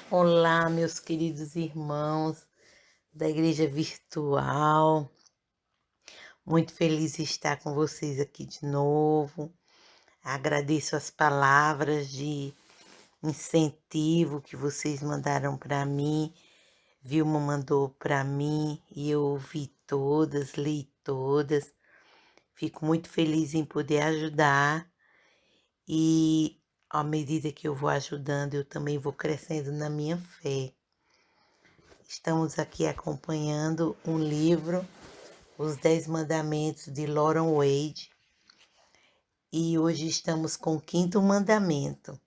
Olá, meus queridos irmãos da Igreja Virtual. Muito feliz de estar com vocês aqui de novo. Agradeço as palavras de incentivo que vocês mandaram para mim. Vilma mandou para mim e eu ouvi todas, li todas. Fico muito feliz em poder ajudar e à medida que eu vou ajudando, eu também vou crescendo na minha fé. Estamos aqui acompanhando um livro, Os 10 Mandamentos de Lauren Wade, e hoje estamos com o quinto mandamento.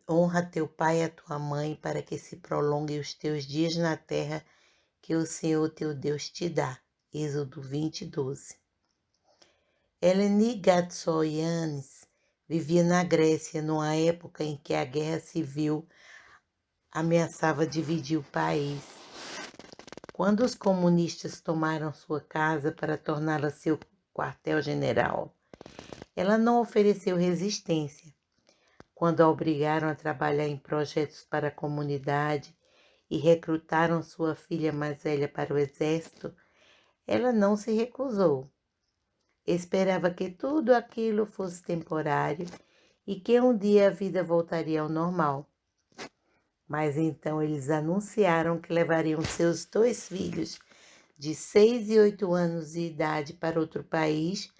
Honra teu pai e a tua mãe para que se prolonguem os teus dias na terra que o Senhor teu Deus te dá. Êxodo 20:12. Eleni Gatsoyanis vivia na Grécia numa época em que a guerra civil ameaçava dividir o país. Quando os comunistas tomaram sua casa para torná-la seu quartel-general, ela não ofereceu resistência. Quando a obrigaram a trabalhar em projetos para a comunidade e recrutaram sua filha mais velha para o exército, ela não se recusou. Esperava que tudo aquilo fosse temporário e que um dia a vida voltaria ao normal. Mas então eles anunciaram que levariam seus 2 filhos de 6 e 8 anos de idade para outro país,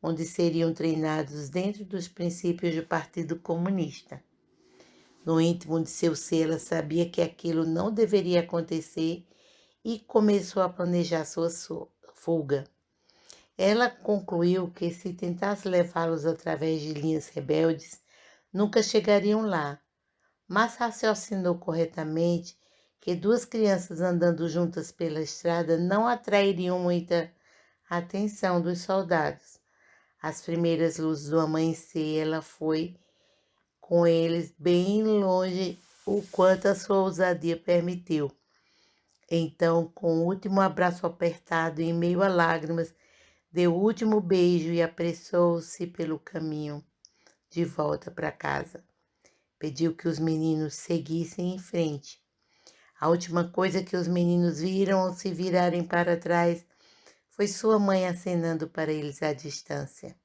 onde seriam treinados dentro dos princípios do Partido Comunista. No íntimo de seu ser, ela sabia que aquilo não deveria acontecer e começou a planejar sua fuga. Ela concluiu que se tentasse levá-los através de linhas rebeldes, nunca chegariam lá, mas raciocinou corretamente que 2 crianças andando juntas pela estrada não atrairiam muita atenção dos soldados. Às primeiras luzes do amanhecer, ela foi com eles bem longe o quanto a sua ousadia permitiu. Então, com o último abraço apertado e em meio a lágrimas, deu o último beijo e apressou-se pelo caminho de volta para casa. Pediu que os meninos seguissem em frente. A última coisa que os meninos viram ao se virarem para trás foi sua mãe acenando para eles à distância.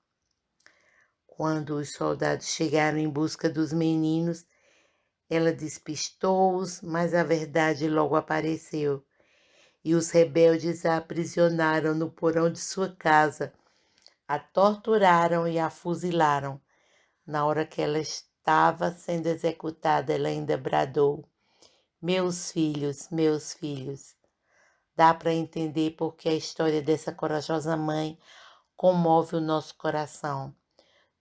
Quando os soldados chegaram em busca dos meninos, ela despistou-os, mas a verdade logo apareceu. E os rebeldes a aprisionaram no porão de sua casa, a torturaram e a fuzilaram. Na hora que ela estava sendo executada, ela ainda bradou: meus filhos, meus filhos. Dá para entender porque a história dessa corajosa mãe comove o nosso coração.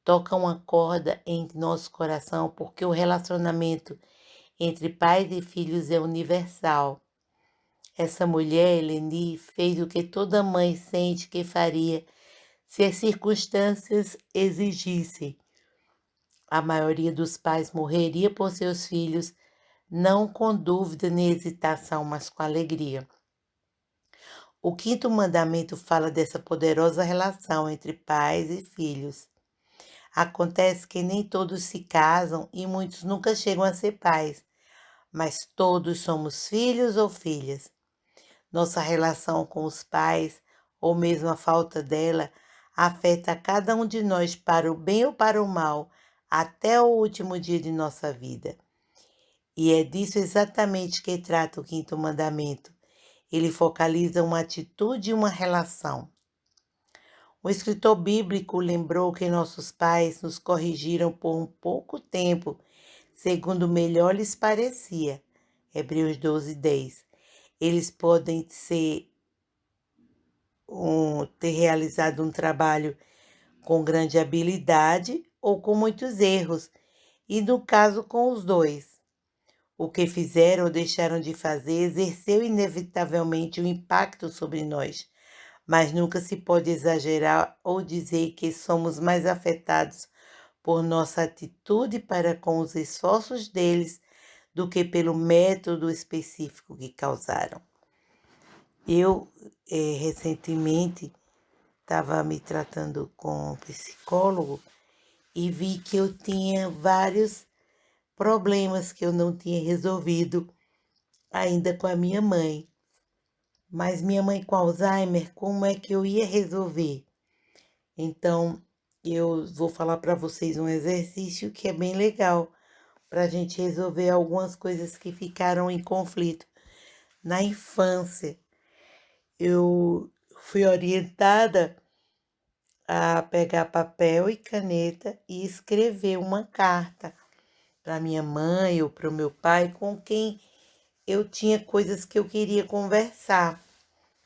Toca uma corda em nosso coração porque o relacionamento entre pais e filhos é universal. Essa mulher, Eleni, fez o que toda mãe sente que faria se as circunstâncias exigissem. A maioria dos pais morreria por seus filhos, não com dúvida nem hesitação, mas com alegria. O quinto mandamento fala dessa poderosa relação entre pais e filhos. Acontece que nem todos se casam e muitos nunca chegam a ser pais, mas todos somos filhos ou filhas. Nossa relação com os pais, ou mesmo a falta dela, afeta cada um de nós para o bem ou para o mal, até o último dia de nossa vida. E é disso exatamente que trata o quinto mandamento. Ele focaliza uma atitude e uma relação. O escritor bíblico lembrou que nossos pais nos corrigiram por um pouco tempo, segundo melhor lhes parecia. Hebreus 12:10. Eles podem ter realizado um trabalho com grande habilidade ou com muitos erros, e no caso com os dois. O que fizeram ou deixaram de fazer exerceu inevitavelmente um impacto sobre nós, mas nunca se pode exagerar ou dizer que somos mais afetados por nossa atitude para com os esforços deles do que pelo método específico que causaram. Eu, recentemente, estava me tratando com um psicólogo e vi que eu tinha vários problemas que eu não tinha resolvido ainda com a minha mãe. Mas minha mãe com Alzheimer, como é que eu ia resolver? Então, eu vou falar para vocês um exercício que é bem legal para a gente resolver algumas coisas que ficaram em conflito. Na infância, eu fui orientada a pegar papel e caneta e escrever uma carta para minha mãe ou para o meu pai com quem eu tinha coisas que eu queria conversar.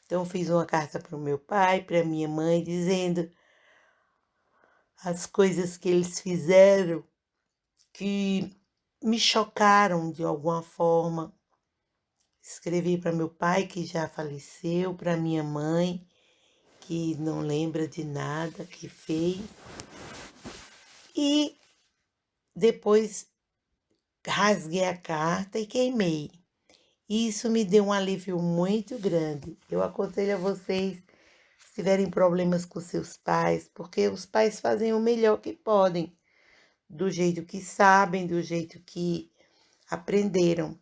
Então, fiz uma carta para o meu pai, para minha mãe, dizendo as coisas que eles fizeram que me chocaram de alguma forma. Escrevi para meu pai, que já faleceu, para minha mãe, que não lembra de nada que fez. E depois rasguei a carta e queimei. Isso me deu um alívio muito grande. Eu aconselho a vocês, se tiverem problemas com seus pais, porque os pais fazem o melhor que podem, do jeito que sabem, do jeito que aprenderam.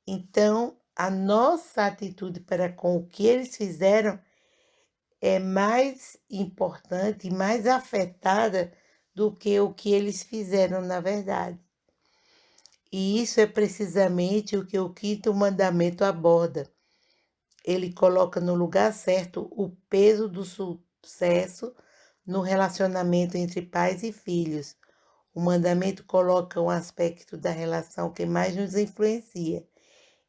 Então, a nossa atitude para com o que eles fizeram é mais importante e mais afetada do que o que eles fizeram na verdade. E isso é precisamente o que o quinto mandamento aborda. Ele coloca no lugar certo o peso do sucesso no relacionamento entre pais e filhos. O mandamento coloca um aspecto da relação que mais nos influencia,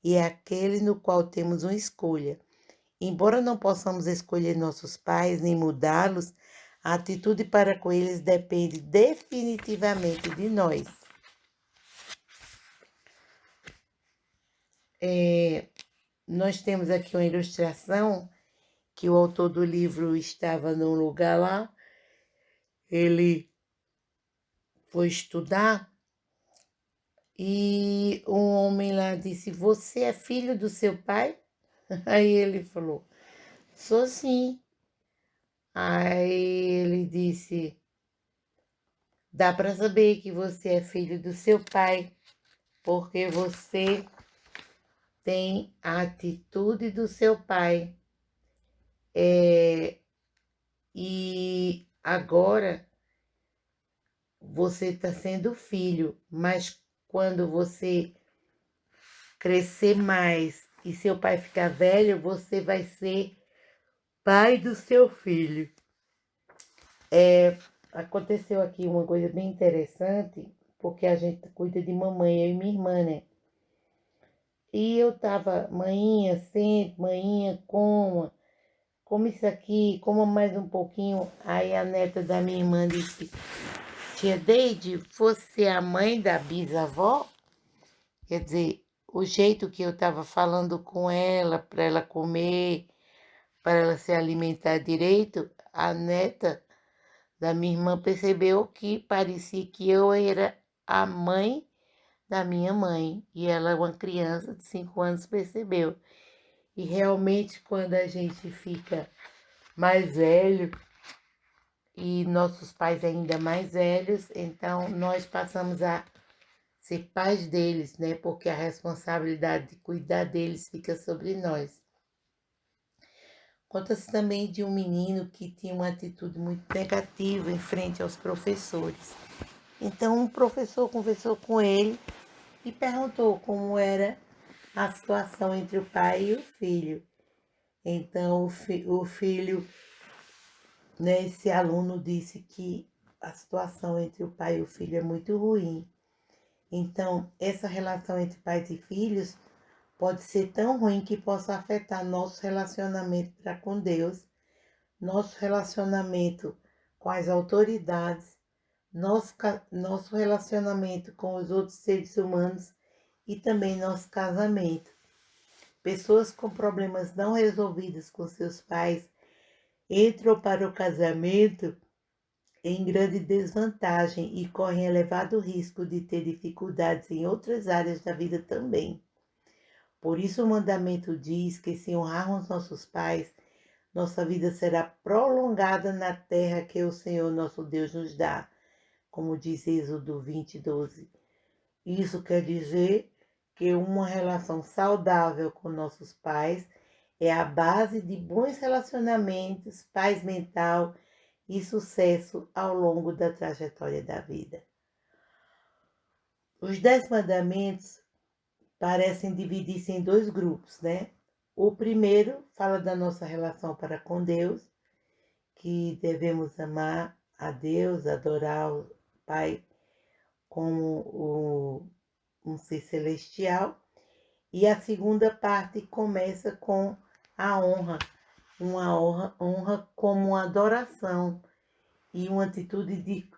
e é aquele no qual temos uma escolha. Embora não possamos escolher nossos pais nem mudá-los, a atitude para com eles depende definitivamente de nós. Nós temos aqui uma ilustração que o autor do livro estava num lugar lá, ele foi estudar e um homem lá disse: "Você é filho do seu pai?" Aí ele falou: "Sou sim." Aí ele disse: "Dá para saber que você é filho do seu pai, porque você tem a atitude do seu pai. E agora você está sendo filho, mas quando você crescer mais e seu pai ficar velho, você vai ser pai do seu filho." Aconteceu aqui uma coisa bem interessante, porque a gente cuida de mamãe, eu e minha irmã, né? E eu tava, manhinha, sempre, manhinha, come isso aqui, coma mais um pouquinho. Aí a neta da minha irmã disse: "Tia Deide, você é a mãe da bisavó?" Quer dizer, o jeito que eu estava falando com ela, para ela comer, para ela se alimentar direito, a neta da minha irmã percebeu que parecia que eu era a mãe da minha mãe. E ela, uma criança de 5 anos, percebeu. E realmente, quando a gente fica mais velho, e nossos pais ainda mais velhos, então nós passamos a ser pais deles, né? Porque a responsabilidade de cuidar deles fica sobre nós. Conta-se também de um menino que tinha uma atitude muito negativa em frente aos professores. Então, um professor conversou com ele e perguntou como era a situação entre o pai e o filho. Então, o filho, né, esse aluno disse que a situação entre o pai e o filho é muito ruim. Então, essa relação entre pais e filhos pode ser tão ruim que possa afetar nosso relacionamento para com Deus, nosso relacionamento com as autoridades, nosso relacionamento com os outros seres humanos e também nosso casamento. Pessoas com problemas não resolvidos com seus pais entram para o casamento em grande desvantagem e correm elevado risco de ter dificuldades em outras áreas da vida também. Por isso o mandamento diz que se honrarmos nossos pais, nossa vida será prolongada na terra que o Senhor nosso Deus nos dá, como diz Êxodo 20:12. Isso quer dizer que uma relação saudável com nossos pais é a base de bons relacionamentos, paz mental e sucesso ao longo da trajetória da vida. Os 10 mandamentos parecem dividir-se em dois grupos, né? O primeiro fala da nossa relação para com Deus, que devemos amar a Deus, adorar o Pai como um ser celestial. E a segunda parte começa com a honra, uma honra como uma adoração e uma atitude de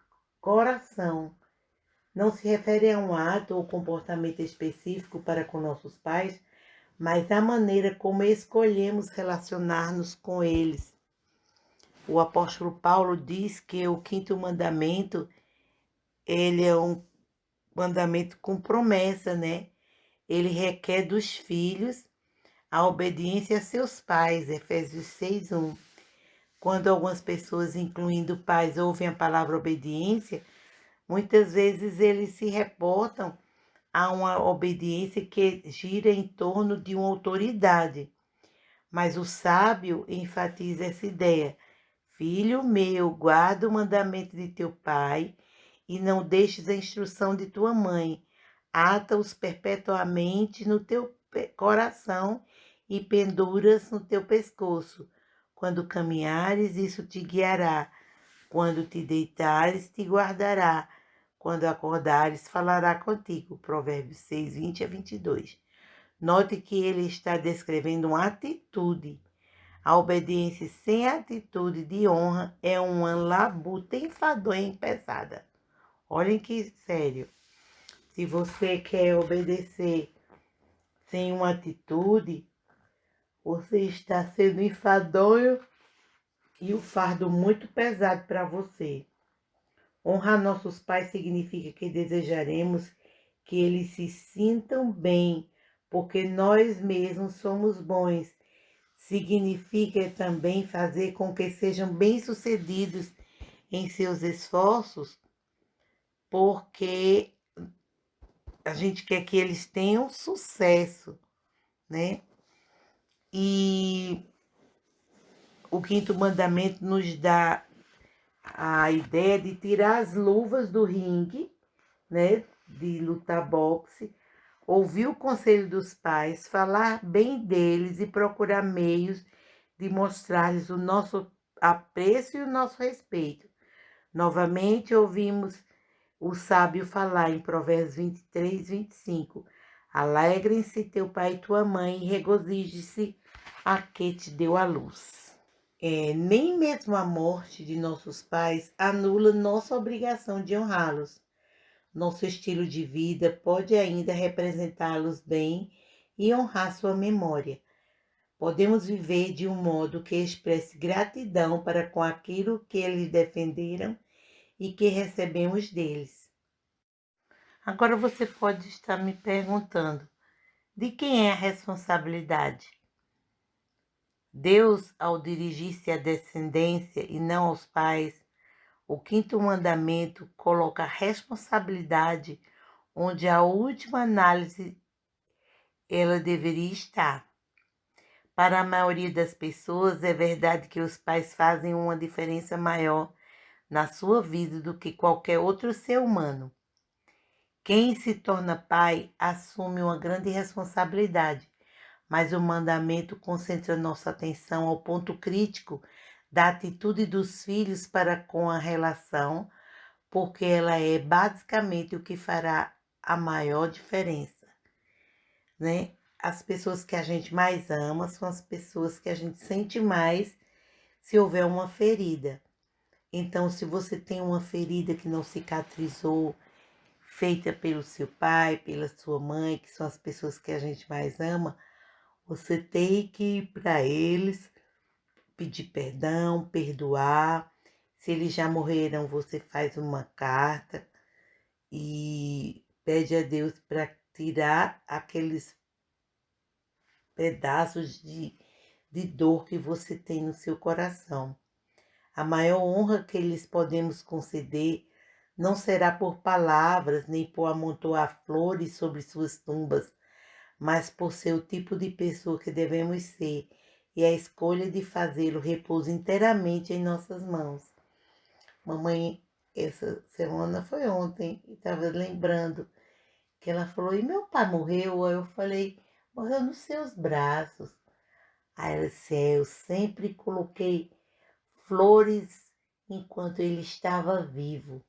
coração. Não se refere a um ato ou comportamento específico para com nossos pais, mas a maneira como escolhemos relacionar-nos com eles. O apóstolo Paulo diz que o quinto mandamento, ele é um mandamento com promessa, né? Ele requer dos filhos a obediência a seus pais, Efésios 6:1. Quando algumas pessoas, incluindo pais, ouvem a palavra obediência, muitas vezes eles se reportam a uma obediência que gira em torno de uma autoridade. Mas o sábio enfatiza essa ideia. Filho meu, guarda o mandamento de teu pai e não deixes a instrução de tua mãe. Ata-os perpetuamente no teu coração e penduras no teu pescoço. Quando caminhares, isso te guiará. Quando te deitares, te guardará. Quando acordares, falará contigo. Provérbios 6, 20-22. Note que ele está descrevendo uma atitude. A obediência sem atitude de honra é uma labuta enfadonha e pesada. Olhem que sério. Se você quer obedecer sem uma atitude, você está sendo enfadonho e o fardo muito pesado para você. Honrar nossos pais significa que desejaremos que eles se sintam bem, porque nós mesmos somos bons. Significa também fazer com que sejam bem-sucedidos em seus esforços, porque a gente quer que eles tenham sucesso, né? E o quinto mandamento nos dá a ideia de tirar as luvas do ringue, né? De lutar boxe, ouvir o conselho dos pais, falar bem deles e procurar meios de mostrar-lhes o nosso apreço e o nosso respeito. Novamente ouvimos o sábio falar em Provérbios 23-25. Alegrem-se teu pai e tua mãe e regozije-se a que te deu a luz. Nem mesmo a morte de nossos pais anula nossa obrigação de honrá-los. Nosso estilo de vida pode ainda representá-los bem e honrar sua memória. Podemos viver de um modo que expresse gratidão para com aquilo que eles defenderam e que recebemos deles. Agora você pode estar me perguntando, de quem é a responsabilidade? Deus, ao dirigir-se à descendência e não aos pais, o quinto mandamento coloca a responsabilidade onde a última análise ela deveria estar. Para a maioria das pessoas, é verdade que os pais fazem uma diferença maior na sua vida do que qualquer outro ser humano. Quem se torna pai assume uma grande responsabilidade, mas o mandamento concentra nossa atenção ao ponto crítico da atitude dos filhos para com a relação, porque ela é basicamente o que fará a maior diferença, né? As pessoas que a gente mais ama são as pessoas que a gente sente mais se houver uma ferida. Então, se você tem uma ferida que não cicatrizou, feita pelo seu pai, pela sua mãe, que são as pessoas que a gente mais ama, você tem que ir para eles, pedir perdão, perdoar. Se eles já morreram, você faz uma carta e pede a Deus para tirar aqueles pedaços de dor que você tem no seu coração. A maior honra que lhes podemos conceder Não será por palavras, nem por amontoar flores sobre suas tumbas, mas por ser o tipo de pessoa que devemos ser, e a escolha de fazê-lo repousa inteiramente em nossas mãos. Mamãe, essa semana foi ontem, e estava lembrando que ela falou, e meu pai morreu? Aí eu falei, morreu nos seus braços. Aí ela disse, eu sempre coloquei flores enquanto ele estava vivo.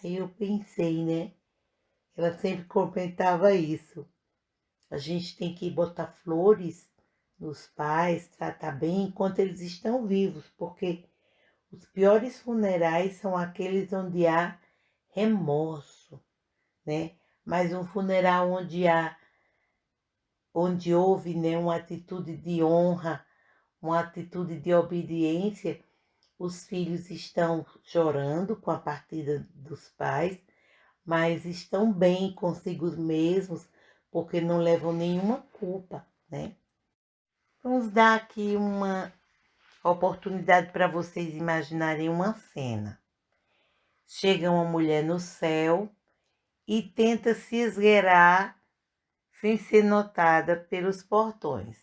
Aí eu pensei, né? Ela sempre comentava isso. A gente tem que botar flores nos pais, tratar bem enquanto eles estão vivos, porque os piores funerais são aqueles onde há remorso, né? Mas um funeral onde houve, né, uma atitude de honra, uma atitude de obediência, os filhos estão chorando com a partida dos pais, mas estão bem consigo mesmos, porque não levam nenhuma culpa, né? Vamos dar aqui uma oportunidade para vocês imaginarem uma cena. Chega uma mulher no céu e tenta se esgueirar sem ser notada pelos portões.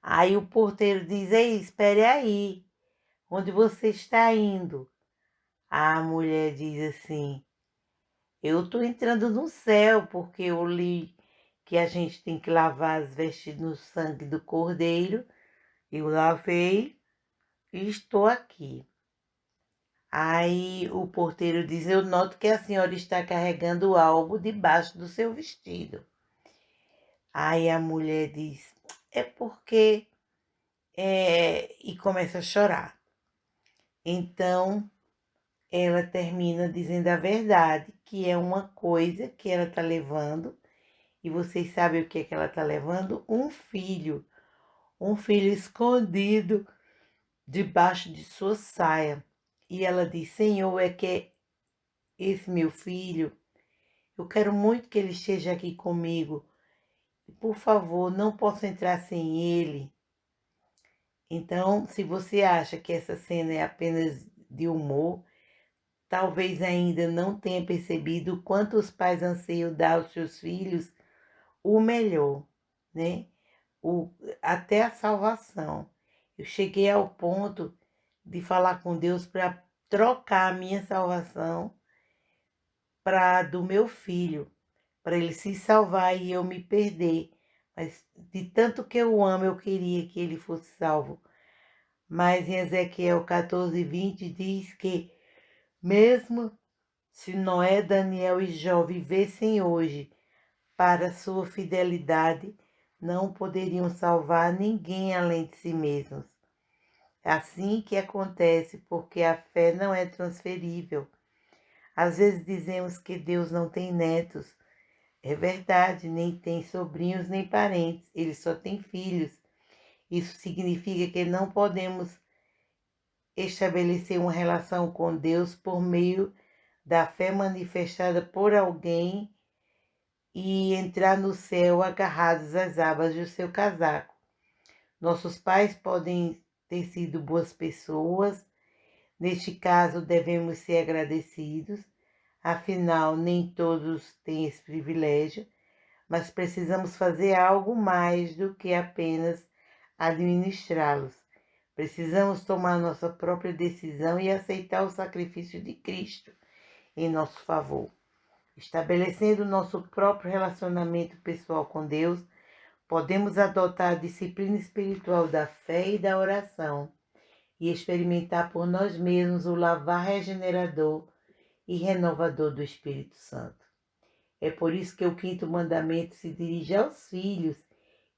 Aí o porteiro diz, ei, espere aí, onde você está indo? A mulher diz assim, eu estou entrando no céu porque eu li que a gente tem que lavar as vestes no sangue do cordeiro. Eu lavei e estou aqui. Aí o porteiro diz, eu noto que a senhora está carregando algo debaixo do seu vestido. Aí a mulher diz, é porque... e começa a chorar. Então, ela termina dizendo a verdade, que é uma coisa que ela está levando. E vocês sabem o que é que ela está levando? Um filho escondido debaixo de sua saia. E ela diz, Senhor, é que esse meu filho, eu quero muito que ele esteja aqui comigo. Por favor, não posso entrar sem ele. Então, se você acha que essa cena é apenas de humor, talvez ainda não tenha percebido o quanto os pais anseiam dar aos seus filhos o melhor, né? Até a salvação. Eu cheguei ao ponto de falar com Deus para trocar a minha salvação para do meu filho, para ele se salvar e eu me perder. Mas de tanto que eu amo, eu queria que ele fosse salvo. Mas em Ezequiel 14:20 diz que mesmo se Noé, Daniel e Jó vivessem hoje para sua fidelidade, não poderiam salvar ninguém além de si mesmos. É assim que acontece, porque a fé não é transferível. Às vezes dizemos que Deus não tem netos. É verdade, nem tem sobrinhos nem parentes, ele só tem filhos. Isso significa que não podemos estabelecer uma relação com Deus por meio da fé manifestada por alguém e entrar no céu agarrados às abas do seu casaco. Nossos pais podem ter sido boas pessoas, neste caso devemos ser agradecidos, afinal nem todos têm esse privilégio, mas precisamos fazer algo mais do que apenas administrá-los. Precisamos tomar nossa própria decisão e aceitar o sacrifício de Cristo em nosso favor. Estabelecendo nosso próprio relacionamento pessoal com Deus, podemos adotar a disciplina espiritual da fé e da oração e experimentar por nós mesmos o lavar regenerador e renovador do Espírito Santo. É por isso que o quinto mandamento se dirige aos filhos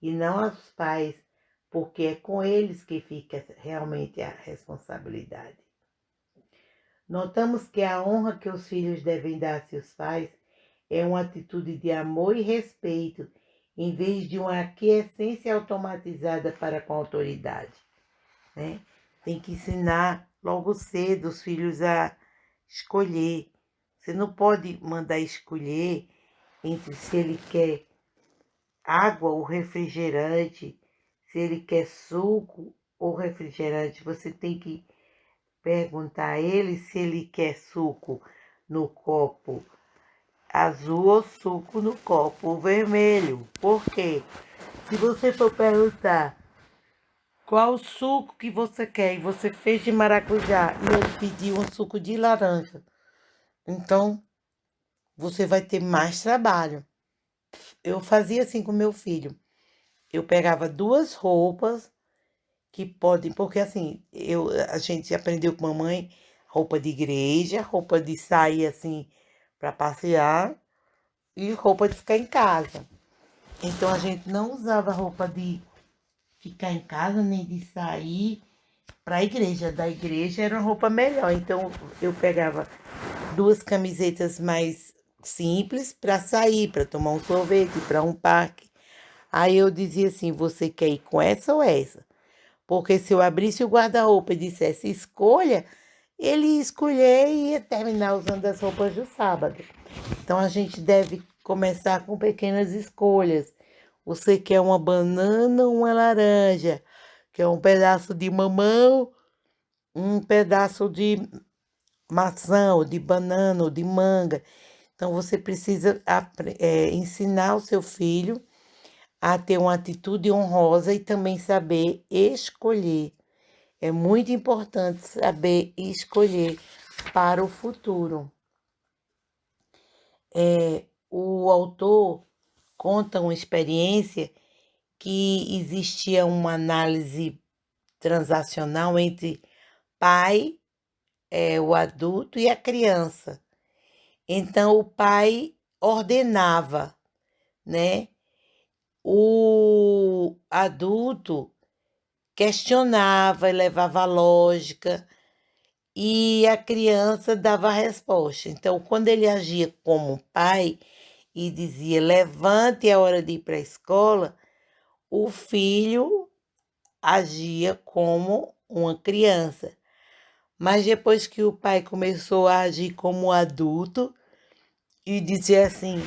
e não aos pais, porque é com eles que fica realmente a responsabilidade. Notamos que a honra que os filhos devem dar a seus pais é uma atitude de amor e respeito, em vez de uma aquiescência automatizada para com a autoridade, né? Tem que ensinar logo cedo os filhos a escolher. Você não pode mandar escolher entre se ele quer água ou refrigerante, se ele quer suco ou refrigerante. Você tem que perguntar a ele se ele quer suco no copo azul ou suco no copo vermelho. Por quê? Se você for perguntar qual suco que você quer e você fez de maracujá e ele pediu um suco de laranja, então você vai ter mais trabalho. Eu fazia assim com meu filho. Eu pegava duas roupas que podem, porque assim, a gente aprendeu com a mamãe roupa de igreja, roupa de sair assim para passear e roupa de ficar em casa. Então a gente não usava roupa de ficar em casa nem de sair para a igreja. Da igreja era uma roupa melhor. Então eu pegava duas camisetas mais simples para sair, para tomar um sorvete, para um parque. Aí eu dizia assim: você quer ir com essa ou essa? Porque se eu abrisse o guarda-roupa e dissesse escolha, ele ia escolher e ia terminar usando as roupas do sábado. Então a gente deve começar com pequenas escolhas. Você quer uma banana ou uma laranja? Quer um pedaço de mamão, um pedaço de maçã, ou de banana, ou de manga. Então você precisa ensinar o seu filho a ter uma atitude honrosa e também saber escolher. É muito importante saber escolher para o futuro. O autor conta uma experiência que existia uma análise transacional entre pai, o adulto e a criança. Então o pai ordenava, né? O adulto questionava e levava a lógica e a criança dava a resposta. Então, quando ele agia como pai e dizia levante, é hora de ir para a escola, o filho agia como uma criança. Mas depois que o pai começou a agir como adulto e dizer assim: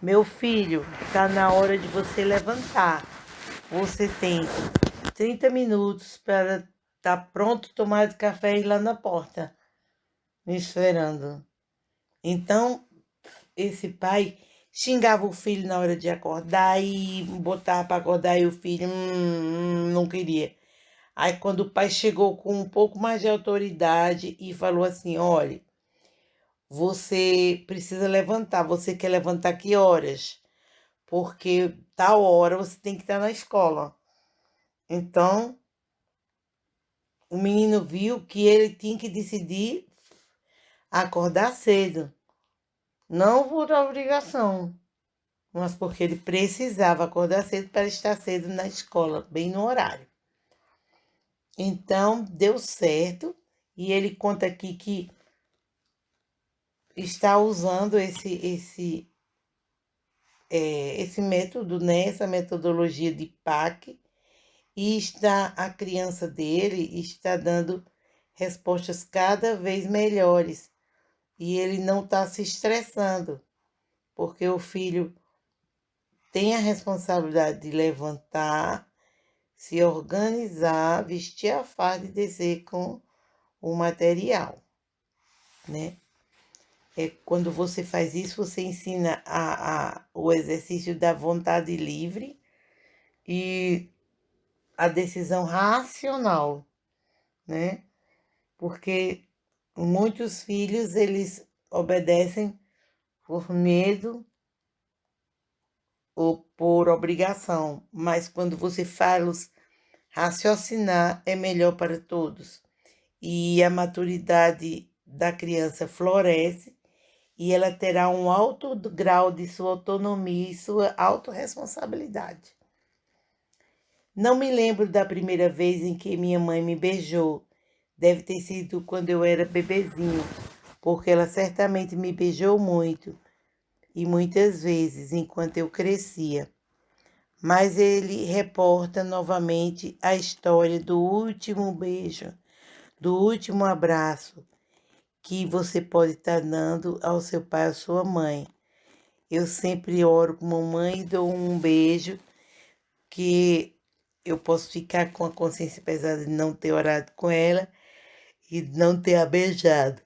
meu filho, está na hora de você levantar. Você tem 30 minutos para estar pronto, tomar de café e ir lá na porta, me esperando. Então, esse pai xingava o filho na hora de acordar e botava para acordar e o filho não queria. Aí, quando o pai chegou com um pouco mais de autoridade e falou assim: olha, você precisa levantar. Você quer levantar que horas? Porque tal hora você tem que estar na escola. Então, o menino viu que ele tinha que decidir acordar cedo. Não por obrigação, mas porque ele precisava acordar cedo para estar cedo na escola, bem no horário. Então, deu certo. E ele conta aqui que está usando esse método, né, essa metodologia de PAC, e a criança dele está dando respostas cada vez melhores. E ele não está se estressando, porque o filho tem a responsabilidade de levantar, se organizar, vestir a farda e descer com o material, né? Quando você faz isso, você ensina o exercício da vontade livre e a decisão racional, né? Porque muitos filhos, eles obedecem por medo ou por obrigação, mas quando você faz raciocinar, é melhor para todos. E a maturidade da criança floresce e ela terá um alto grau de sua autonomia e sua autorresponsabilidade. Não me lembro da primeira vez em que minha mãe me beijou. Deve ter sido quando eu era bebezinho, porque ela certamente me beijou muito e muitas vezes enquanto eu crescia. Mas ele reporta novamente a história do último beijo, do último abraço que você pode estar dando ao seu pai ou à sua mãe. Eu sempre oro com mamãe e dou um beijo que eu posso ficar com a consciência pesada de não ter orado com ela e não ter a beijado.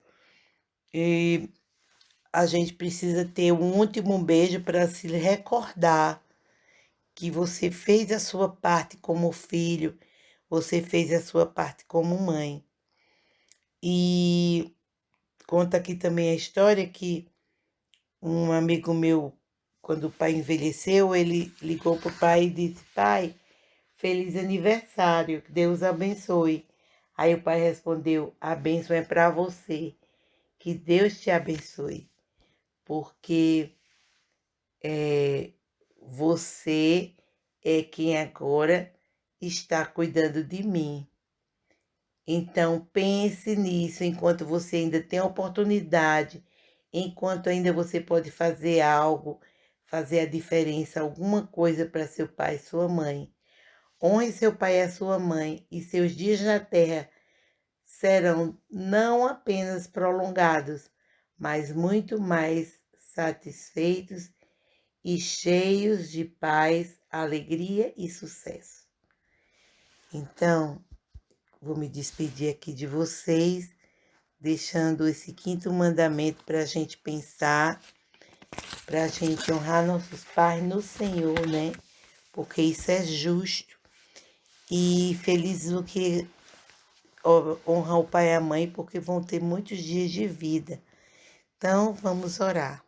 E a gente precisa ter um último beijo para se recordar que você fez a sua parte como filho, você fez a sua parte como mãe. E conta aqui também a história que um amigo meu, quando o pai envelheceu, ele ligou para o pai e disse: Pai, feliz aniversário, que Deus abençoe. Aí o pai respondeu: A bênção é para você, que Deus te abençoe, porque você é quem agora está cuidando de mim. Então pense nisso enquanto você ainda tem a oportunidade, enquanto ainda você pode fazer algo, fazer a diferença, alguma coisa para seu pai e sua mãe. Honre seu pai e a sua mãe, e seus dias na terra serão não apenas prolongados, mas muito mais satisfeitos e cheios de paz, alegria e sucesso. Então, vou me despedir aqui de vocês, deixando esse quinto mandamento para a gente pensar, para a gente honrar nossos pais no Senhor, né? Porque isso é justo. E felizes o que honram o pai e a mãe, porque vão ter muitos dias de vida. Então, vamos orar.